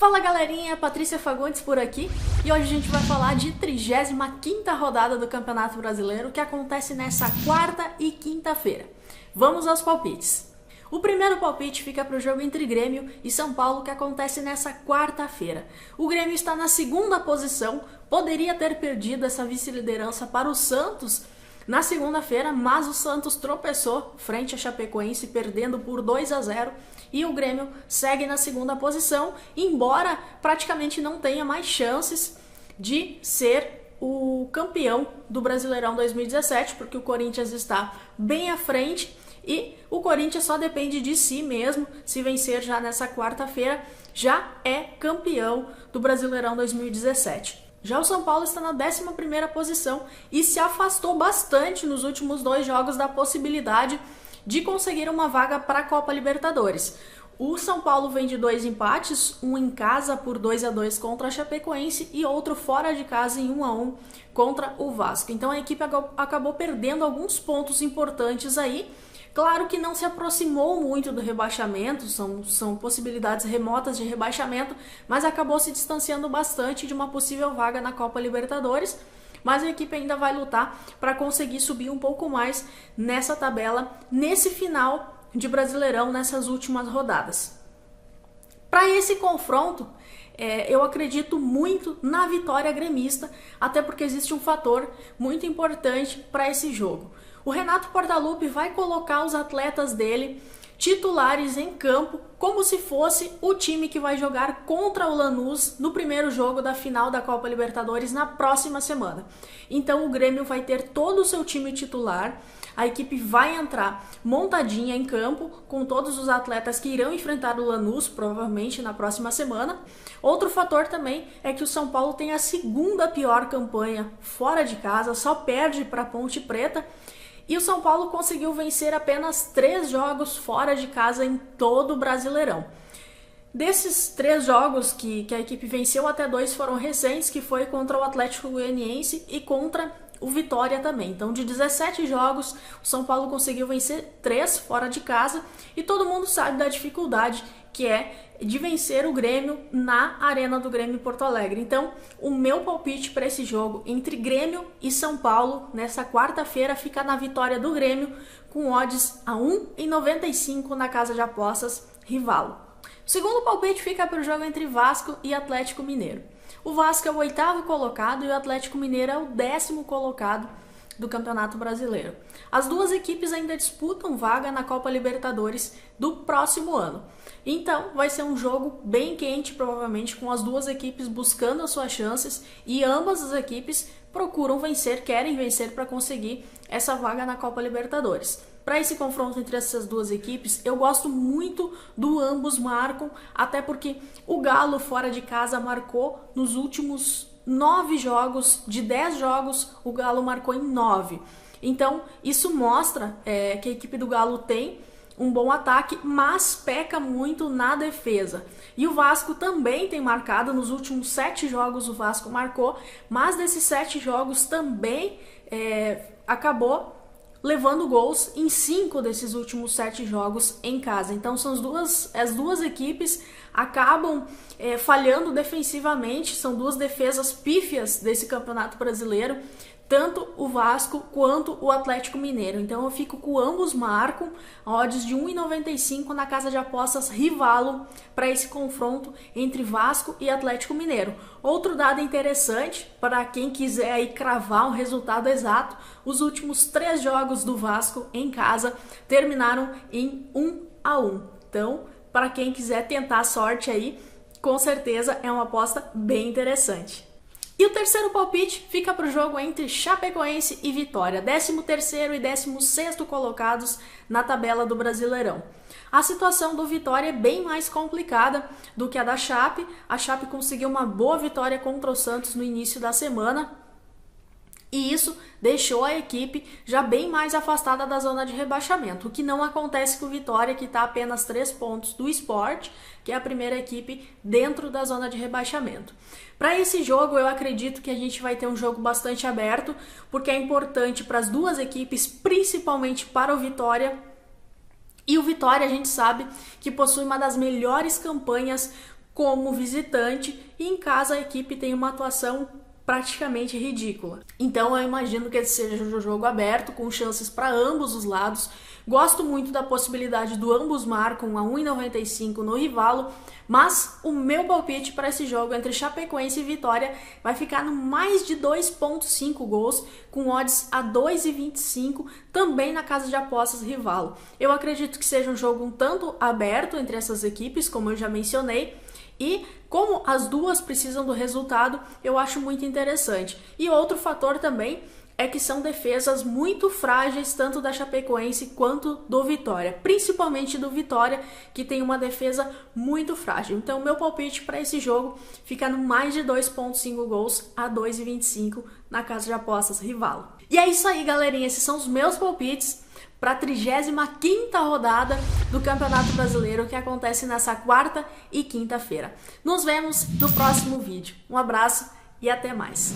Fala galerinha, Patrícia Fagundes por aqui e hoje a gente vai falar de 35ª rodada do Campeonato Brasileiro que acontece nessa quarta e quinta-feira. Vamos aos palpites. O primeiro palpite fica para o jogo entre Grêmio e São Paulo que acontece nessa quarta-feira. O Grêmio está na segunda posição, poderia ter perdido essa vice-liderança para o Santos na segunda-feira, mas o Santos tropeçou frente à Chapecoense, perdendo por 2-0, e o Grêmio segue na segunda posição, embora praticamente não tenha mais chances de ser o campeão do Brasileirão 2017, porque o Corinthians está bem à frente e o Corinthians só depende de si mesmo. Se vencer já nessa quarta-feira, já é campeão do Brasileirão 2017. Já o São Paulo está na 11ª posição e se afastou bastante nos últimos 2 jogos da possibilidade de conseguir uma vaga para a Copa Libertadores. O São Paulo vem de 2 empates, um em casa por 2-2 contra a Chapecoense e outro fora de casa em 1-1 contra o Vasco. Então a equipe acabou perdendo alguns pontos importantes aí. Claro que não se aproximou muito do rebaixamento, são possibilidades remotas de rebaixamento, mas acabou se distanciando bastante de uma possível vaga na Copa Libertadores. Mas a equipe ainda vai lutar para conseguir subir um pouco mais nessa tabela, nesse final de Brasileirão, nessas últimas rodadas. Para esse confronto, eu acredito muito na vitória gremista, até porque existe um fator muito importante para esse jogo. O Renato Portaluppi vai colocar os atletas dele titulares em campo como se fosse o time que vai jogar contra o Lanús no primeiro jogo da final da Copa Libertadores na próxima semana. Então o Grêmio vai ter todo o seu time titular, a equipe vai entrar montadinha em campo com todos os atletas que irão enfrentar o Lanús provavelmente na próxima semana. Outro fator também é que o São Paulo tem a segunda pior campanha fora de casa, só perde para a Ponte Preta. E o São Paulo conseguiu vencer apenas 3 jogos fora de casa em todo o Brasileirão. Desses 3 jogos que a equipe venceu, até 2 foram recentes, que foi contra o Atlético Goianiense e contra o Vitória também. Então, de 17 jogos, o São Paulo conseguiu vencer 3 fora de casa e todo mundo sabe da dificuldade que é de vencer o Grêmio na Arena do Grêmio em Porto Alegre. Então, o meu palpite para esse jogo entre Grêmio e São Paulo nessa quarta-feira fica na vitória do Grêmio com odds a 1,95 na casa de apostas Rivalo. O segundo palpite fica para o jogo entre Vasco e Atlético Mineiro. O Vasco é o 8º colocado e o Atlético Mineiro é o 10º colocado do Campeonato Brasileiro. As duas equipes ainda disputam vaga na Copa Libertadores do próximo ano. Então vai ser um jogo bem quente, provavelmente, com as duas equipes buscando as suas chances e ambas as equipes procuram vencer, querem vencer para conseguir essa vaga na Copa Libertadores. Para esse confronto entre essas duas equipes, eu gosto muito do ambos marcam, até porque o Galo fora de casa marcou nos últimos 9 jogos, de 10 jogos, o Galo marcou em 9. Então, isso mostra que a equipe do Galo tem um bom ataque, mas peca muito na defesa. E o Vasco também tem marcado, nos últimos 7 jogos o Vasco marcou, mas desses 7 jogos também acabou levando gols em 5 desses últimos 7 jogos em casa. Então são as duas equipes acabam falhando defensivamente, são duas defesas pífias desse Campeonato Brasileiro, tanto o Vasco quanto o Atlético Mineiro. Então eu fico com ambos marcam, odds de 1,95 na casa de apostas Rivalo para esse confronto entre Vasco e Atlético Mineiro. Outro dado interessante para quem quiser aí cravar um resultado exato, os últimos 3 jogos do Vasco em casa terminaram em 1-1. Então, para quem quiser tentar a sorte aí, com certeza é uma aposta bem interessante. E o terceiro palpite fica para o jogo entre Chapecoense e Vitória, 13º e 16º colocados na tabela do Brasileirão. A situação do Vitória é bem mais complicada do que a da Chape. A Chape conseguiu uma boa vitória contra o Santos no início da semana e isso deixou a equipe já bem mais afastada da zona de rebaixamento, o que não acontece com o Vitória, que está a apenas 3 pontos do Sport, que é a primeira equipe dentro da zona de rebaixamento. Para esse jogo, eu acredito que a gente vai ter um jogo bastante aberto, porque é importante para as duas equipes, principalmente para o Vitória. E o Vitória, a gente sabe que possui uma das melhores campanhas como visitante, e em casa a equipe tem uma atuação praticamente ridícula. Então eu imagino que esse seja um jogo aberto, com chances para ambos os lados. Gosto muito da possibilidade do ambos marcam a 1,95 no Rivalo, mas o meu palpite para esse jogo entre Chapecoense e Vitória vai ficar no mais de 2,5 gols, com odds a 2,25, também na casa de apostas Rivalo. Eu acredito que seja um jogo um tanto aberto entre essas equipes, como eu já mencionei, e como as duas precisam do resultado, eu acho muito interessante. E outro fator também é que são defesas muito frágeis, tanto da Chapecoense quanto do Vitória, principalmente do Vitória, que tem uma defesa muito frágil. Então, meu palpite para esse jogo fica no mais de 2,5 gols a 2,25 na casa de apostas Rivalo. E é isso aí, galerinha, esses são os meus palpites para a 35ª rodada do Campeonato Brasileiro, que acontece nessa quarta e quinta-feira. Nos vemos no próximo vídeo. Um abraço e até mais!